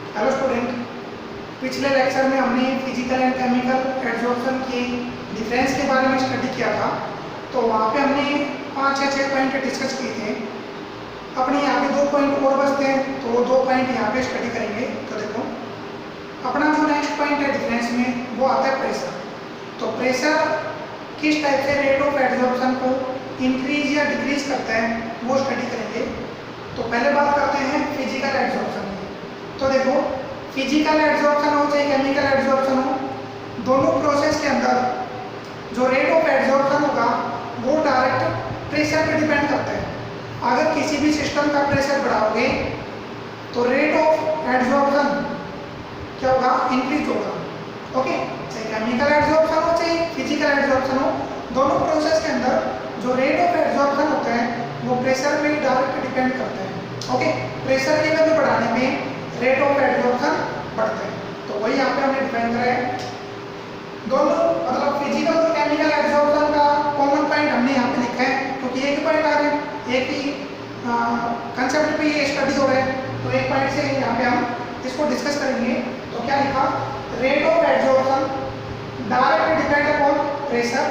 Hello student, पिछले lecture में हमने फिजिकल एंड केमिकल एड्जॉर्प्शन के डिफरेंस के बारे में स्टडी किया था। तो वहाँ पे हमने 5 या 6 पॉइंट डिस्कस किए थे। अपने यहाँ पे 2 पॉइंट और बचते हैं, तो वो 2 पॉइंट यहाँ पे स्टडी करेंगे। तो देखो, अपना जो नेक्स्ट पॉइंट है डिफरेंस में, वो आता है प्रेशर। तो प्रेशर किस टाइप से रेट ऑफ एड्जॉर्प्शन को इंक्रीज या डिक्रीज करता है, वो स्टडी करेंगे। तो पहले बात करते हैं फिजिकल एड्जॉर्प्शन की। तो देखो, फिजिकल एड्जॉर्प्शन हो चाहे केमिकल एड्जॉर्प्शन हो, दोनों प्रोसेस के अंदर जो रेट ऑफ एड्जॉर्प्शन होगा वो डायरेक्ट प्रेशर पे डिपेंड करता है। अगर किसी भी सिस्टम का प्रेशर बढ़ाओगे तो रेट ऑफ एड्जॉर्प्शन क्या होगा, इंक्रीज होगा। ओके, चाहे केमिकल एड्जॉर्प्शन हो चाहे फिजिकल एड्जॉर्प्शन हो, दोनों प्रोसेस के अंदर जो रेट ऑफ एड्जॉर्प्शन होता है वो प्रेशर पे डायरेक्ट डिपेंड करता है। ओके, प्रेशर की वैल्यू बढ़ाने में रेट ऑफ एड्जॉर्प्शन बढ़ता है। तो वही यहाँ पे हमने डिफाइन करा है। दोनों मतलब फिजिकल और केमिकल एड्जॉर्प्शन का कॉमन पॉइंट हमने यहाँ पे लिखा है, क्योंकि एक ही पॉइंट आ रहे हैं, एक ही कंसेप्ट पे ये स्टडी हो रहा है। तो एक पॉइंट से यहाँ पे हम इसको डिस्कस करेंगे। तो क्या लिखा, rate of adsorption directly depend upon pressure.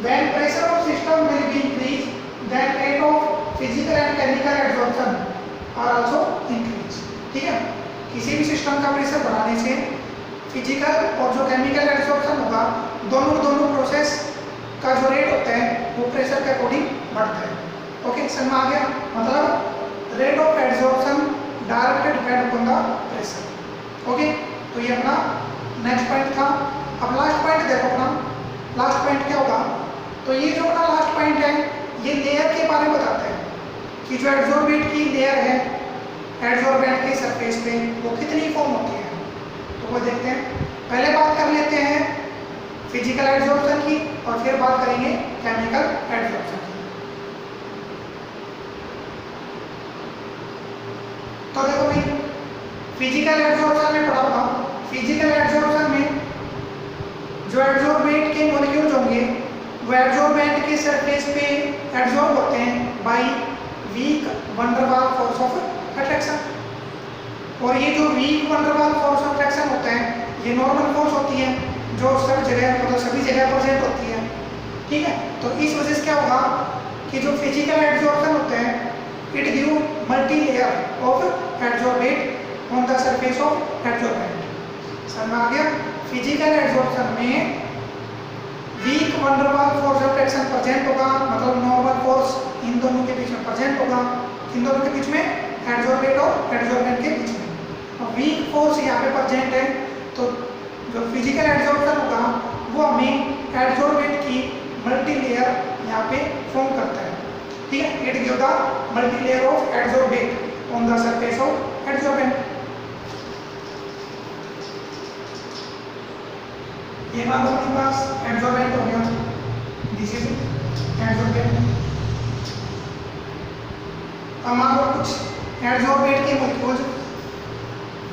When pressure of system will be increase, then rate of physical and chemical adsorption are also increase. ठीक है, किसी भी सिस्टम का प्रेशर बढ़ाने से फिजिकल और जो केमिकल एड्जॉर्प्शन होगा, दोनों प्रोसेस का जो रेट होता है वो प्रेशर के अकॉर्डिंग बढ़ता है। ओके, समझ में आ गया? मतलब rate of adsorption directly depend upon the pressure. Okay, तो ये अपना नेक्स्ट पॉइंट था। अब लास्ट पॉइंट देखो, अपना लास्ट पॉइंट क्या होगा। तो ये जो अपना लास्ट पॉइंट है, ये लेयर के बारे में बताता है कि जो एड्जॉर्बेंट की लेयर है एड्जॉर्बेंट के सरफेस पे, वो कितनी फॉर्म होती है। तो वो देखते हैं। पहले बात कर लेते हैं फिजिकल एड्जॉर्प्शन की और फिर बात करेंगे केमिकल एड्जॉर्प्शन की। तो देखो भाई, फिजिकल एड्जॉर्प्शन में पढ़ा होगा। फिजिकल एड्जॉर्प्शन में जो एड्जॉर्बेंट के मॉलिक्यूल्स होंगे वो एड्जॉर्बेंट के सरफेस पे एड्जॉर्ब होते हैं by weak van der Waals force of attraction. और ये जो weak van der Waals force of attraction होता है, ये नॉर्मल फोर्स होती है जो सब जगह मतलब सभी जगह प्रेजेंट होती है। ठीक है, तो इस वजह से क्या होगा कि जो फिजिकल एड्जॉर्प्शन होता है, it give multilayer of adsorbent on the surface of adsorbent. समझ में आ गया? फिजिकल एड्जॉर्प्शन में weak van der Waals force of attraction present होगा, मतलब नॉर्मल फोर्स इन दोनों के बीच में प्रेजेंट होगा, इन दोनों के बीच में एड्जॉर्बेंट और एड्जॉर्बेंट के बीच में। और वीक फोर्स यहाँ पे प्रेजेंट है, तो जो फिजिकल एड्जॉर्प्शन होगा वो हमें एड्जॉर्बेंट की मल्टी लेयर यहाँ पे फॉर्म करता है। ठीक है, it give the multi layer of adsorbent on the surface of adsorbent. ये मान लो अपने पास एड्जॉर्बेंट हो गया, दिस इज एड्जॉर्बेंट। अब मान लो कुछ एड्जॉर्बेंट के मॉलिक्यूल्स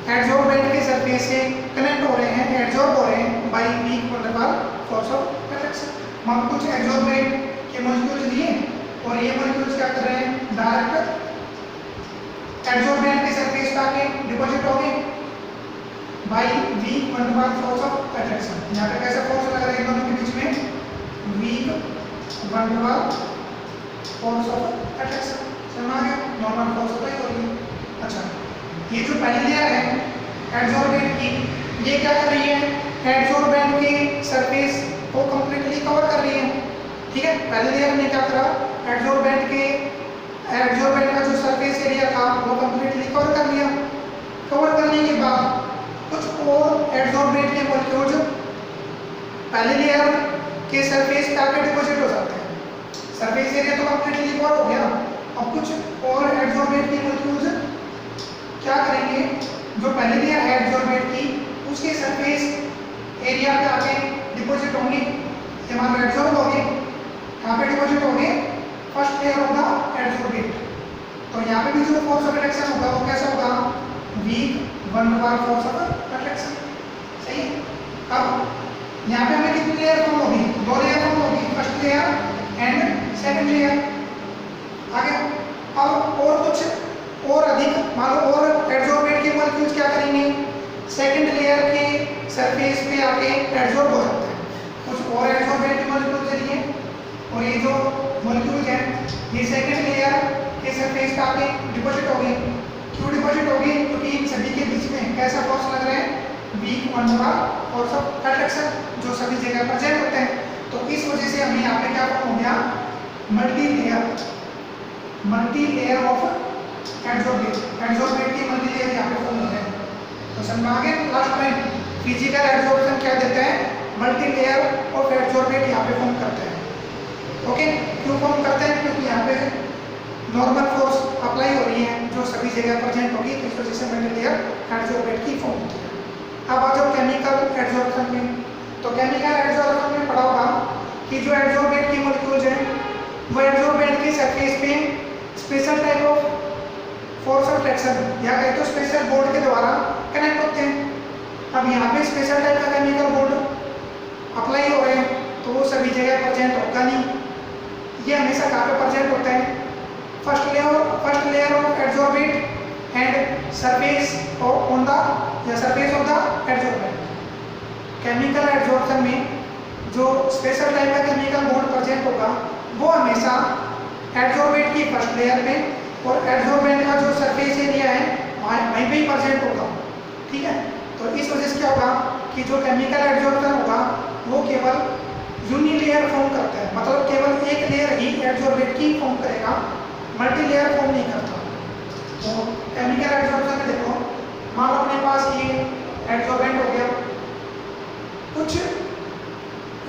एड्जॉर्बेंट के सरफेस से कनेक्ट हो रहे हैं, एड्जॉर्ब हो रहे हैं by weak van der Waals force of attraction. मान कुछ एड्जॉर्बेंट के मॉलिक्यूल्स लिए और ये मॉलिक्यूल्स क्या कर रहे हैं, डायरेक्ट एड्जॉर्बेंट के सरफेस पे आके डिपॉजिट हो गए by weak van der Waals force of attraction. यहाँ पे कैसा फोर्स लग रहा है दोनों के बीच में, weak van der Waals force of attraction. समझ आ गया? नॉर्मल फोर्स होता है और ये। अच्छा, ये जो पहली लेयर है एड्जॉर्बेंट की, ये क्या कर रही है, एड्जॉर्बेंट के सरफेस को कंप्लीटली कवर कर रही है। ठीक है, पहली लेयर ने क्या करा, एड्जॉर्बेंट का जो सरफेस एरिया था वो कंप्लीटली कवर कर लिया। कवर करने के बाद कुछ और एड्जॉर्बेंट के मॉलिक्यूल्स पहले लेयर के सरफेस पे आकर डिपॉजिट हो जाते हैं। सरफेस एरिया तो कंप्लीटली कवर हो गया। अब कुछ और एड्जॉर्बेंट के मॉलिक्यूल्स क्या करेंगे, जो पहले लेयर है एड्जॉर्बेंट की, उसके सरफेस एरिया पे आके डिपॉजिट होंगे। ये मान लो एड्जॉर्ब हो गए, यहाँ पे डिपॉजिट हो गए फर्स्ट लेयर होगा एड्जॉर्बेंट। तो यहाँ पे भी जो फोर्स ऑफ अट्रैक्शन होगा वो कैसा होगा, weak van der Waals force of attraction. सही है? अब यहाँ पे हमें कितनी लेयर फॉर्म होगी, 2 लेयर फॉर्म होगी, first layer and second layer. आगे अब और कुछ और अधिक मान लो और एड्जॉर्बेंट के मॉलिक्यूल्स क्या करेंगे, सेकंड लेयर के सरफेस पे आके एडजॉर्ब हो जाते हैं कुछ और एडजॉर्बेंट मॉलिक्यूल जरिए, और ये जो मॉलिक्यूल्स हैं ये सेकंड लेयर के सरफेस पे आके डिपॉजिट हो गए। क्यों डिपॉजिट हो गए, क्योंकि इन सभी के बीच में कैसा फोर्स लग रहा है, वीक वन का फोर्स ऑफ अट्रैक्शन जो सभी जगह प्रेजेंट होते हैं। तो इस वजह से हमें यहाँ पे क्या हो गया, मल्टी लेयर ऑफ एडजॉर्बेट की मल्टी लेयर यहाँ पे फॉर्म हो रहे हैं। तो समझ में आ गया। लास्ट पॉइंट, फिजिकल एडजॉर्प्शन क्या देते हैं, मल्टी लेयर ऑफ एडजॉर्बेट यहाँ पे फॉर्म करते हैं। ओके, क्यों फॉर्म करते हैं, क्योंकि यहाँ पे नॉर्मल फोर्स अप्लाई हो रही है जो सभी जगह प्रेजेंट होगी, तो इस वजह से मल्टी लेयर एडजॉर्बेट की फॉर्म होती है। अब आ जाओ केमिकल एडजॉर्प्शन में। तो केमिकल एडजॉर्प्शन में पढ़ा होगा कि जो एडजॉर्बेट की मॉलिक्यूल्स हैं वो एडजॉर्बेट के सरफेस पे special type of force of traction या कहीं तो स्पेशल बोर्ड के द्वारा कनेक्ट होते हैं। अब यहाँ पे स्पेशल टाइप का केमिकल बोर्ड अप्लाई हो रहे हैं तो वो सभी जगह प्रेजेंट होगा नहीं, ये हमेशा कहाँ पे प्रेजेंट होता है, first layer of adsorbate and surface on the या surface of the adsorbent. Chemical adsorption में जो स्पेशल टाइप का केमिकल बोर्ड प्रेजेंट होगा वो हमेशा एडजॉर्बेट की फर्स्ट लेयर पे और एडजॉर्बेंट का जो सरफेस एरिया है वहीं पे ही प्रेजेंट होगा। ठीक है, तो इस वजह से क्या होगा कि जो केमिकल एडजॉर्प्शन होगा वो केवल यूनिलेयर फॉर्म करता है, मतलब केवल एक लेयर ही एडजॉर्बेट की फॉर्म करेगा, मल्टी लेयर फॉर्म नहीं करता। तो केमिकल एडजॉर्प्शन में देखो, मान लो अपने पास ये एडजॉर्बेंट हो गया, कुछ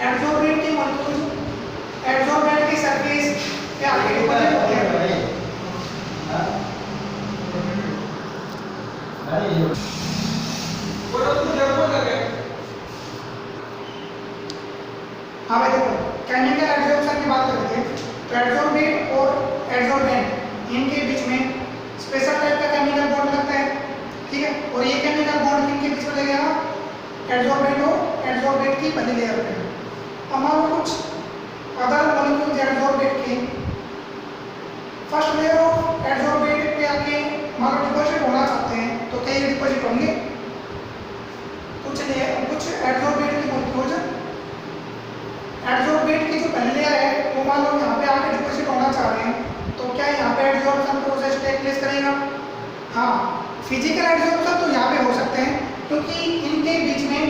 एडजॉर्बेंट की मॉलिक्यूल्स एडजॉर्बेंट की सरफेस पे आके डिपॉजिट हो गया। हाँ भाई देखो, केमिकल एडजॉर्प्शन की बात करते हैं तो एडजॉर्बेट और एडजॉर्बेंट इनके बीच में स्पेशल टाइप का केमिकल बॉन्ड लगता है। ठीक है, और ये केमिकल बॉन्ड इनके बीच में लगेगा एडजॉर्बेट और एडजॉर्बेट की पहली लेयर पे। अब मान लो कुछ अदर मॉलिक्यूल्स एडजॉर्बेट के फर्स्ट लेयर ऑफ एडजॉर्बेट पे आके मान लो डिपॉजिट होना चाहते हैं तो क्या ये डिपॉजिट होंगे, कुछ एडजॉर्बेट की मॉलिक्यूल्स एडजॉर्बेट की जो पहली लेयर है वो मान लो यहाँ पे आके डिपॉजिट होना चाह रहे हैं तो क्या यहाँ पे एडजॉर्प्शन प्रोसेस टेक प्लेस करेगा। हाँ, फिजिकल एडजॉर्प्शन तो यहाँ पे हो सकते हैं क्योंकि इनके बीच में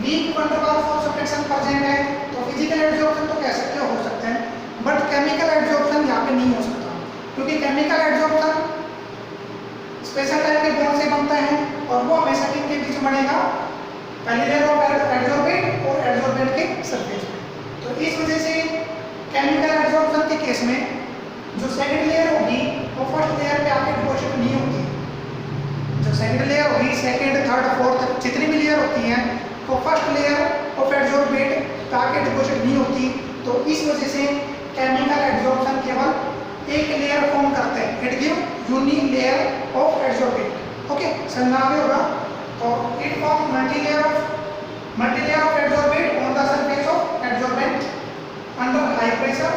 weak one bar force of traction present है, तो फिजिकल एडजॉर्प्शन तो कह सकते हो सकते हैं, बट केमिकल एडजॉर्प्शन यहाँ पे नहीं हो सकता क्योंकि केमिकल एडजॉर्प्शन स्पेशल टाइप के बॉन्ड से बनता है और वो हमेशा किनके बीच बनेगा, पहली लेयर ऑफ एडजॉर्बेट और एडजॉर्बेंट के सरफेस पे। तो इस वजह से केमिकल एडजॉर्प्शन के केस में जो सेकंड लेयर होगी वो फर्स्ट लेयर पे आके डिपॉजिट नहीं होती। जो सेकंड लेयर होगी, सेकंड थर्ड फोर्थ जितनी भी लेयर होती हैं वो फर्स्ट लेयर ऑफ एडजॉर्बेट पे आके डिपॉजिट नहीं होती। तो इस वजह से केमिकल एडजॉर्प्शन केवल एक लेयर फॉर्म करते हैं, it give unilayer of adsorbate. Okay, समझ आ गया होगा। तो it form multilayer of adsorbate on the surface of adsorbent under high pressure.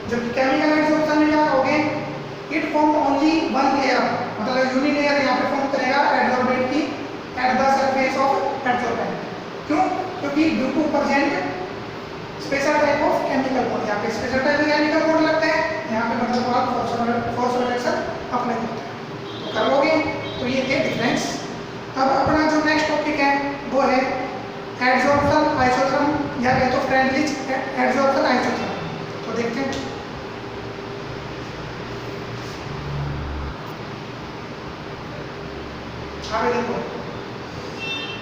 जबकि केमिकल एडजॉर्प्शन में क्या होगे, it form only one layer, मतलब यूनी लेयर यहाँ पे फॉर्म करेगा एडजॉर्बेट की at the surface of adsorbent. क्यों, क्योंकि due to present special type of chemical bond, यहाँ पे स्पेशल टाइप का केमिकल बॉन्ड लगता है, यहाँ पे मतलब आप फोर्स ऑफ रिएक्शन अप्लाई करते हैं। तो कर लोगे, तो ये थे डिफरेंस। अब अपना जो नेक्स्ट टॉपिक है वो है एडजॉर्प्शन आइसोथर्म या कहे तो फ्रेंडलिच एडजॉर्प्शन आइसोथर्म। तो देखते हैं। आगे देखो,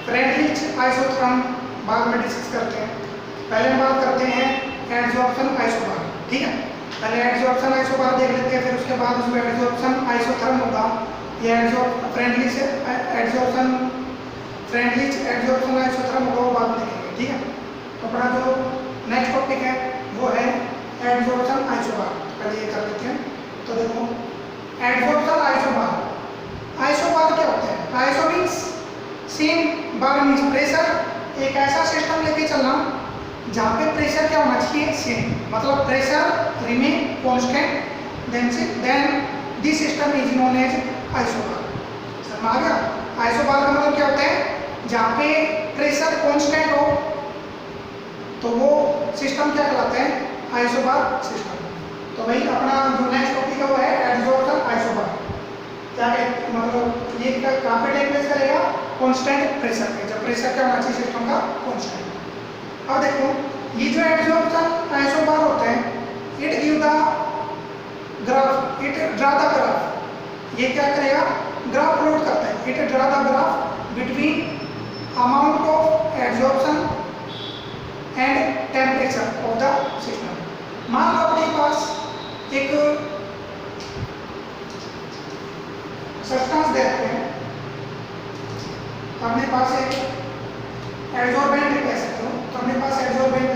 फ्रेंडलिच आइसोथर्म बाद में डिस्कस करते हैं। पहले हम बात करते हैं एडजॉर्प्शन आइसोबार। ठीक है, पहले एडजॉर्प्शन आइसोबार देख लेते हैं, फिर उसके बाद उसमें एडजॉर्प्शन आइसोथर्म होगा। ये फ्रेंडलिच एडजॉर्प्शन आइसोथर्म होगा, वो बाद में देखेंगे। ठीक है, तो अपना जो नेक्स्ट टॉपिक है वो है एडजॉर्प्शन आइसोबार। पहले ये कर लेते हैं। तो देखो, एडजॉर्प्शन आइसोबार, आइसोबार क्या होता है, आइसो मीन्स सेम, बार मीन्स प्रेशर। एक ऐसा सिस्टम लेके चलना जहाँ पे प्रेशर क्या होना चाहिए, सेम, मतलब pressure remain constant, then this system is known as isobar. समझ आ गया। आइसोबार का मतलब क्या होता है, जहाँ पे प्रेशर कांस्टेंट हो तो वो सिस्टम क्या कहलाता है, आइसोबार सिस्टम। तो भाई अपना जो नेक्स्ट टॉपिक है वो है एडजॉर्प्शन आइसोबार। क्या है मतलब ये कहाँ पे टेक प्लेस करेगा, कांस्टेंट प्रेशर पे, जब प्रेशर क्या होना चाहिए सिस्टम का, कांस्टेंट। अब देखो ये जो एडजॉर्प्शन आइसोबार होता है, it give the graph, it draw the graph, ये क्या करेगा, ग्राफ प्लॉट करता है, it draw the graph between amount of adsorption and temperature of the system. मान लो अपने पास एक सब्सटेंस दे रखे हैं, अपने पास एक एडजॉर्बेंट कह सकते हो, तो अपने पास एडजॉर्बेंट,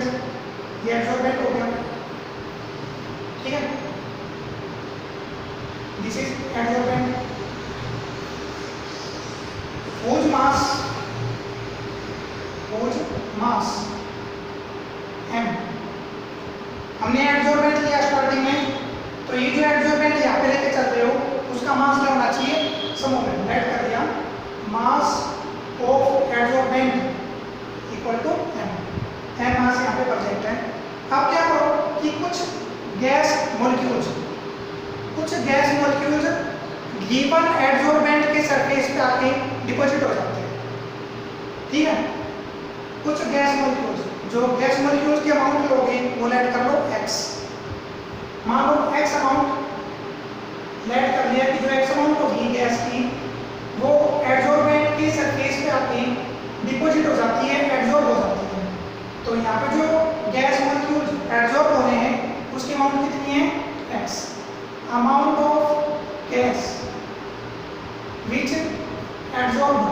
ये एडजॉर्बेंट हो गया, ठीक है, this is adsorbent, whose mass m, हमने एडजॉर्बेंट लिया स्टार्टिंग में, तो ये जो एडजॉर्बेंट यहाँ पे लेके चल रहे हो उसका मास क्या होना चाहिए, समूह में ऐड कर दिया, mass of adsorbent equal to m mass यहाँ पे परसेंट है। अब क्या करो कि कुछ गैस मॉलिक्यूल्स गिवन एडजॉर्बेंट के सरफेस पे आके डिपॉजिट हो जाते हैं, ठीक है, कुछ गैस मॉलिक्यूल्स, जो गैस मॉलिक्यूल्स की अमाउंट लोगे वो ऐड कर लो x, मान लो x अमाउंट ऐड कर लिया कि जो x अमाउंट होगी गैस की वो एडजॉर्बेंट के सरफेस पे आके डिपॉजिट हो जाती है, एब्जॉर्ब हो जाती है। तो यहाँ पे जो गैस मॉलिक्यूल्स एब्जॉर्ब हो रहे हैं उसकी अमाउंट कितनी है, x, amount of gas which adsorbed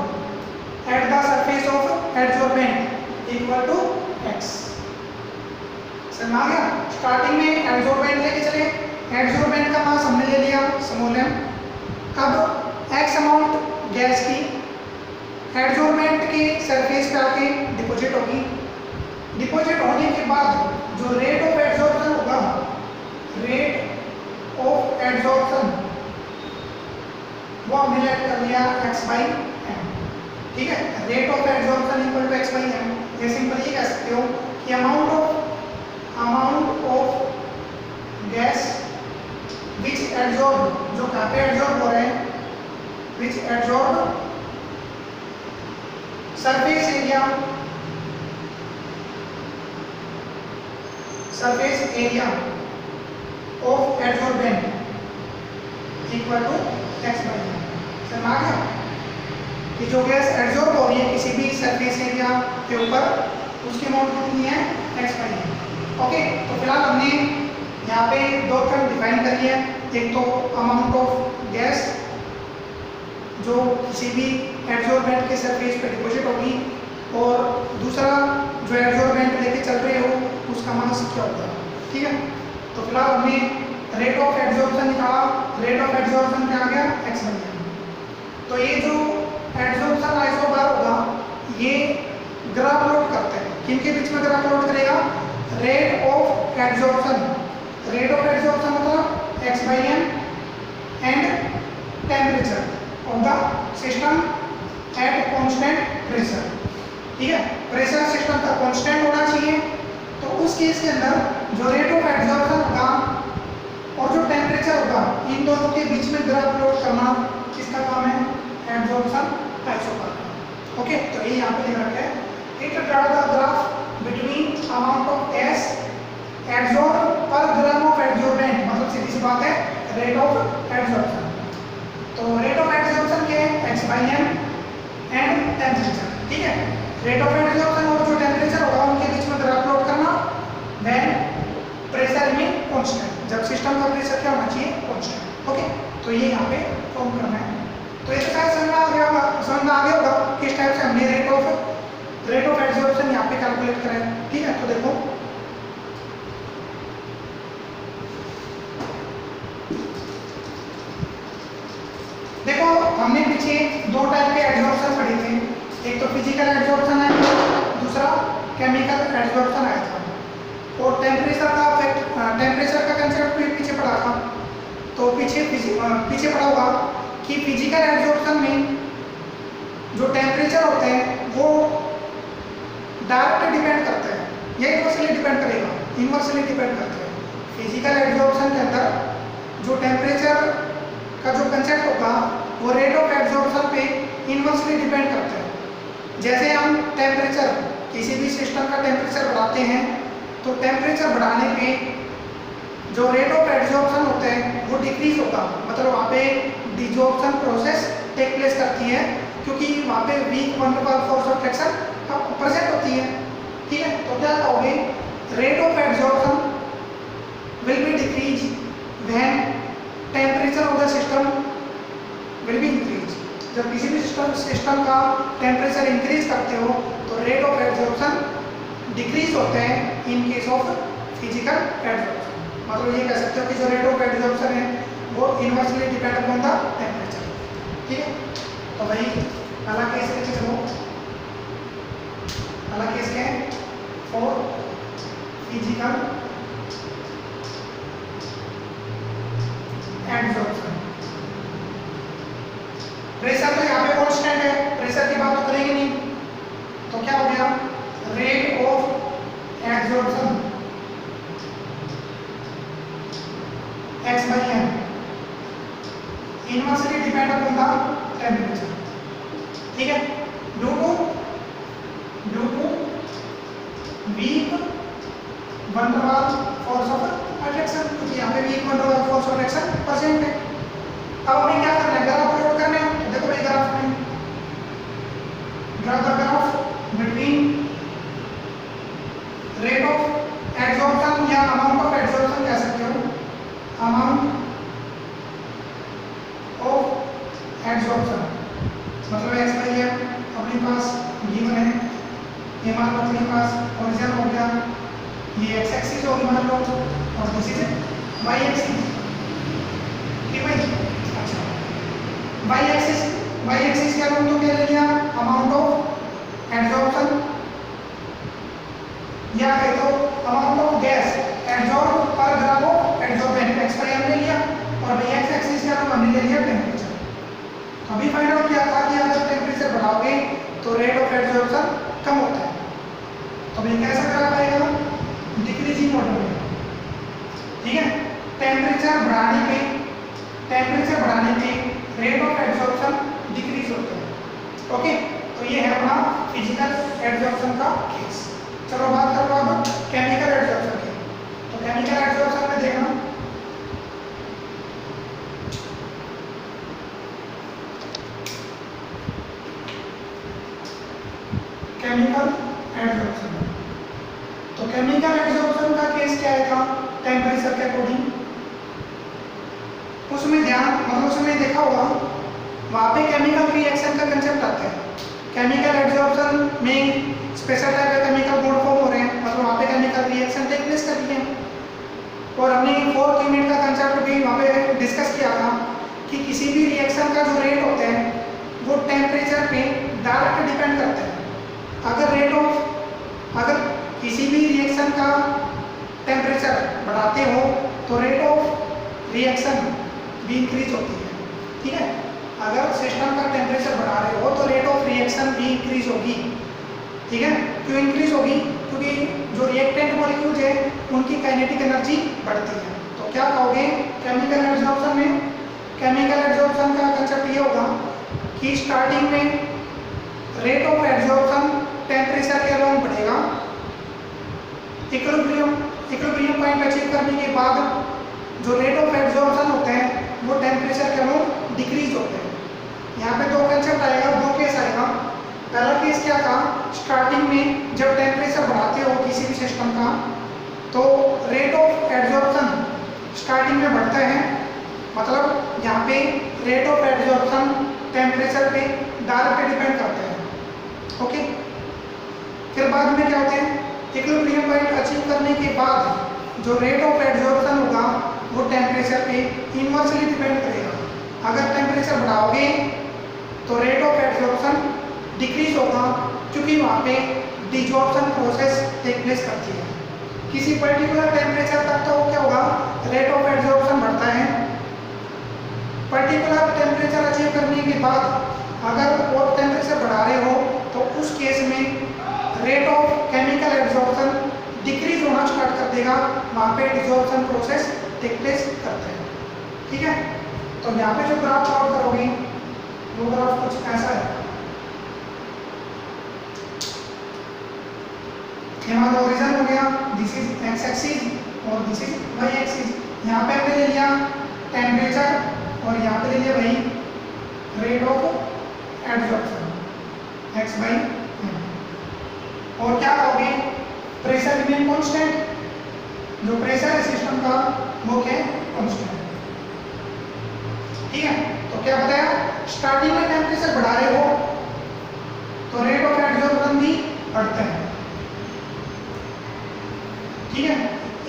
at the surface of adsorbent equal to x। समझ आ गया, स्टार्टिंग में एडजॉर्बेंट लेके चले, एडजॉर्बेंट का मास हमने ले लिया स्मॉल m, अब x अमाउंट गैस की एडजॉर्बेंट के सरफेस पे आके डिपॉजिट होगी, डिपॉजिट होने के बाद जो रेट ऑफ एडजॉर्प्शन होगा, रेट ऑफ एडजॉर्प्शन वो हमने लेट कर लिया x/m, ठीक है, rate of adsorption equal to x/m। ये सिंपल ये कह सकते हो कि amount of gas which adsorb, जो कहाँ पे एडजॉर्ब हो रहे हैं, which adsorb surface area of adsorbent equal to x/m। समझ आ गया कि जो गैस एडजॉर्ब हो रही है किसी भी सरफेस एरिया के ऊपर उसकी अमाउंट कितनी है, x/m। ओके, तो फिलहाल हमने यहाँ पे दो टर्म डिफाइन करी है, एक तो अमाउंट ऑफ गैस जो किसी भी एडजॉर्बेंट के सरफेस पे डिपॉजिट होगी, और दूसरा जो एडजॉर्बेंट लेके चल रहे हो उसका मास क्या होता है, ठीक है। तो फिलहाल हमने रेट ऑफ एडजॉर्प्शन निकाला, रेट ऑफ एडजॉर्प्शन क्या आ गया, x/m। तो ये जो एडजॉर्प्शन आइसोबार होगा ये ग्राफ प्लॉट करते हैं, किनके बीच में ग्राफ प्लॉट करेगा, rate of adsorption, rate of adsorption मतलब x/m and temperature of the system at constant pressure, ठीक है, प्रेशर सिस्टम का कांस्टेंट होना चाहिए। तो उस केस के अंदर जो रेट ऑफ एडजॉर्प्शन होगा और जो टेम्परेचर होगा इन दोनों के बीच में ग्राफ प्लॉट करना किसका काम है, एडजॉर्प्शन आइसोबार का। ओके, तो ये यहाँ पे लिख रखा है, it draw the graph between amount of gas adsorb पर ग्राम ऑफ एडजॉर्बेंट, मतलब सीधी सी बात है रेट ऑफ एडजॉर्प्शन। तो रेट ऑफ एडजॉर्प्शन क्या है, x/m एंड टेम्परेचर, ठीक है, रेट ऑफ एडजॉर्प्शन और जो टेम्परेचर होगा उनके बीच में ग्राफ प्लॉट करना, देन प्रेशर में कांस्टेंट, जब सिस्टम का प्रेशर क्या होना चाहिए, कांस्टेंट। ओके, तो ये यहाँ पे फॉर्म करना है। तो ये तो शायद समझ में आ गया होगा किस टाइप से हमने रेट ऑफ एडजॉर्प्शन यहाँ पे कैलकुलेट करा है, ठीक है। तो देखो हमने पीछे दो टाइप के एडजॉर्प्शन पढ़े थे, एक तो फिजिकल एडजॉर्प्शन है, दूसरा केमिकल एडजॉर्प्शन आया था, और टेम्परेचर का कंसेप्ट भी पीछे पढ़ा था। तो पीछे पढ़ा होगा कि फिजिकल एडजॉर्प्शन में जो टेम्परेचर होते हैं वो डायरेक्ट डिपेंड करते हैं या इन्वर्सली डिपेंड करेगा, इन्वर्सली डिपेंड करते हैं। फिजिकल एब्जॉर्प्शन के अंदर जो टेम्परेचर का जो कंसेप्ट होगा वो रेट ऑफ एब्जॉर्प्शन पे इन्वर्सली डिपेंड करता है। जैसे हम टेम्परेचर, किसी भी सिस्टम का टेम्परेचर बढ़ाते हैं तो टेम्परेचर बढ़ाने पे जो रेट ऑफ एब्जॉर्प्शन होते हैं वो डिक्रीज होगा, मतलब वहाँ पे डिजॉर्प्शन प्रोसेस टेक प्लेस करती है, क्योंकि वहाँ पे weak one bar force of friction present होती है। ठीक है, तो क्या कहोगे, rate of absorption will be decrease when temperature of the system will be increase. जब किसी भी सिस्टम का टेम्परेचर इंक्रीज करते हो तो रेट ऑफ एब्जॉर्प्शन डिक्रीज होते हैं in case of physical absorption. मतलब ये कह सकते हो कि जो रेट ऑफ एब्जॉर्प्शन है वो inversely depend upon the temperature. ठीक है, तो भाई पहला केस लेके चलो। पहला केस क्या है, फॉर फिजिकल एब्जॉर्प्शन। प्रेशर तो यहाँ पे कांस्टेंट है, प्रेशर की बात तो करेंगे नहीं, तो क्या हो गया, rate of absorption x by m inversely depend upon the temperature. ठीक है, due to weak one bar force of attraction, क्योंकि यहाँ पे weak one bar force of attraction percent है। अब हमें क्या करना है, ग्राफ प्लॉट करना है। देखो भाई ग्राफ में draw the graph between rate of absorption या अमाउंट ऑफ एब्जॉर्प्शन कह सकते हो, अमाउंट ऑफ एब्जॉर्प्शन मतलब x बाई m अपने पास गिवन है, ये मान लो अपने पास ओरिजिन हो गया, ये x एक्सिस होगी मान लो, और दिस इज y एक्सिस। ठीक है, अच्छा y एक्सिस क्या लूँ तो क्या ले लिया, अमाउंट ऑफ एब्जॉर्प्शन या कह दो अमाउंट ऑफ गैस एब्जॉर्ब पर gram of absorbent x by m ले लिया, और y एक्सिस क्या हमने ले लिया टेम्परेचर। अभी फाइंड आउट किया था कि अगर टेम्परेचर बढ़ाओगे तो रेट ऑफ एब्जॉर्प्शन कम होता है, तो ये कैसा ग्राफ आएगा, डिक्रीजिंग ऑर्डर में। ठीक है, टेम्परेचर बढ़ाने पे रेट ऑफ एब्जॉर्प्शन डिक्रीज होता है। ओके, तो ये है अपना फिजिकल एब्जॉर्प्शन का केस। चलो बात कर लो अब केमिकल एब्जॉर्प्शन की। तो केमिकल एब्जॉर्प्शन में देखना केमिकल एब्जॉर्प्शन, तो केमिकल एब्जॉर्प्शन का केस क्या आएगा, टेम्परेचर के अकॉर्डिंग। उसमें ध्यान मतलब उसमें देखा होगा वहाँ पे केमिकल रिएक्शन का कंसेप्ट आता है। केमिकल एब्जॉर्प्शन में स्पेशल टाइप का केमिकल बॉन्ड फॉर्म हो रहे हैं, मतलब वहाँ पे केमिकल रिएक्शन टेक प्लेस कर रही है। और हमने 4th यूनिट का कंसेप्ट भी वहाँ पे डिस्कस किया था कि किसी भी रिएक्शन का जो रेट होते हैं वो टेम्परेचर पे डायरेक्ट डिपेंड करते हैं। अगर किसी भी रिएक्शन का टेम्परेचर बढ़ाते हो तो रेट ऑफ रिएक्शन भी इंक्रीज होती है। ठीक है, अगर सिस्टम का टेम्परेचर बढ़ा रहे हो तो रेट ऑफ रिएक्शन भी इंक्रीज होगी। ठीक है, क्यों इंक्रीज होगी, क्योंकि जो रिएक्टेंट मॉलिक्यूल्स है उनकी काइनेटिक एनर्जी बढ़ती है। तो क्या कहोगे, केमिकल एब्जॉर्प्शन में केमिकल एब्जॉर्प्शन का कंसेप्ट ये होगा कि स्टार्टिंग में रेट ऑफ एब्जॉर्प्शन टेम्परेचर के अराउंड बढ़ेगा, इक्विलिब्रियम पॉइंट अचीव करने के बाद जो रेट ऑफ एब्जॉर्प्शन होते हैं वो टेम्परेचर के अराउंड डिक्रीज होते हैं। यहाँ पे दो कंसेप्ट आएगा, दो केस आएगा। पहला केस क्या था, स्टार्टिंग में जब टेम्परेचर बढ़ाते हो किसी भी सिस्टम का तो रेट ऑफ एब्जॉर्प्शन स्टार्टिंग में बढ़ता है, मतलब यहाँ पे रेट ऑफ एब्जॉर्प्शन टेम्परेचर पे डायरेक्ट डिपेंड करते हैं। ओके, फिर बाद में क्या होते हैं, इक्विलिब्रियम पॉइंट अचीव करने के बाद जो रेट ऑफ एब्जॉर्प्शन होगा वो टेम्परेचर पे इनवर्सली डिपेंड करेगा। अगर टेम्परेचर बढ़ाओगे तो रेट ऑफ एब्जॉर्प्शन डिक्रीज होगा, क्योंकि वहाँ पे डिजॉर्प्शन प्रोसेस टेक प्लेस करती है। किसी पर्टिकुलर टेम्परेचर तक तो क्या होगा, रेट ऑफ एब्जॉर्प्शन बढ़ता है। पर्टिकुलर टेम्परेचर अचीव करने के बाद अगर और टेम्परेचर केस में rate of chemical absorption decrease होना स्टार्ट कर देगा, वहाँ पे डिसॉर्प्शन प्रोसेस टेक प्लेस करता है। ठीक है, तो यहाँ पे जो ग्राफ प्लॉट करोगे वो ग्राफ कुछ ऐसा है। हमारा ओरिजिन हो गया, दिस इज एक्स एक्सिस और दिस इज वाई एक्सिस। यहाँ पे हमने ले लिया टेम्परेचर और यहाँ पे ले लिया भाई rate of absorption x by m. और क्या करोगे, प्रेशर रिमेन कांस्टेंट, जो प्रेशर है सिस्टम का वो क्या है, कांस्टेंट। ठीक है, तो क्या बताया, स्टार्टिंग में टेम्परेचर बढ़ा रहे हो तो रेट ऑफ एब्जॉर्प्शन भी बढ़ता है। ठीक है,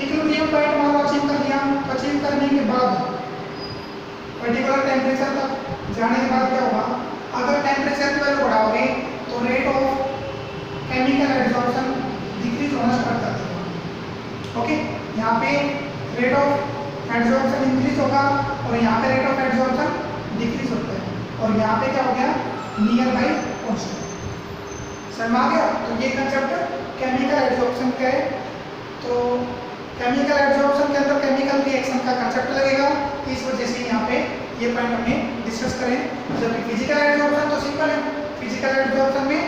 इक्विलिब्रियम पॉइंट मान लो अचीव कर लिया, अचीव करने के बाद पर्टिकुलर टेम्परेचर तक जाने के बाद क्या होगा, अगर टेम्परेचर की वैल्यू बढ़ाओगे तो rate of chemical absorption decrease होना स्टार्ट कर देगा। ओके, यहाँ पे रेट ऑफ एब्जॉर्प्शन इंक्रीज होगा और यहाँ पे रेट ऑफ एब्जॉर्प्शन डिक्रीज होता है, और यहाँ पे क्या हो गया, नियर बाई कांस्टेंट। समझ आ गया? तो ये कंसेप्ट केमिकल एब्जॉर्प्शन का है। तो केमिकल एब्जॉर्प्शन के अंदर केमिकल रिएक्शन का कंसेप्ट लगेगा, इस वजह से यहाँ पे ये पॉइंट हमने डिस्कस करें। जबकि फिजिकल एब्जॉर्प्शन तो सिंपल है, फिजिकल एब्जॉर्प्शन में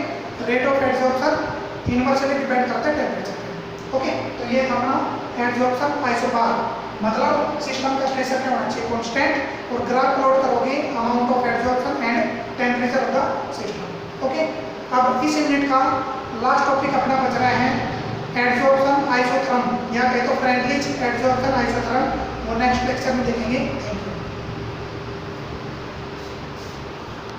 rate of absorption inversely depend करता है टेम्परेचर पे। ओके, तो ये अपना एब्जॉर्प्शन आइसोबार, मतलब सिस्टम का प्रेशर क्या होना चाहिए, कांस्टेंट, और ग्राफ प्लॉट करोगे amount of absorption and temperature of the system. Okay, अब इस यूनिट का लास्ट टॉपिक अपना बच रहा है एब्जॉर्प्शन आइसोथर्म, या कहे तो फ्रेंडली एब्जॉर्प्शन आइसोथर्म, वो नेक्स्ट लेक्चर में देखेंगे।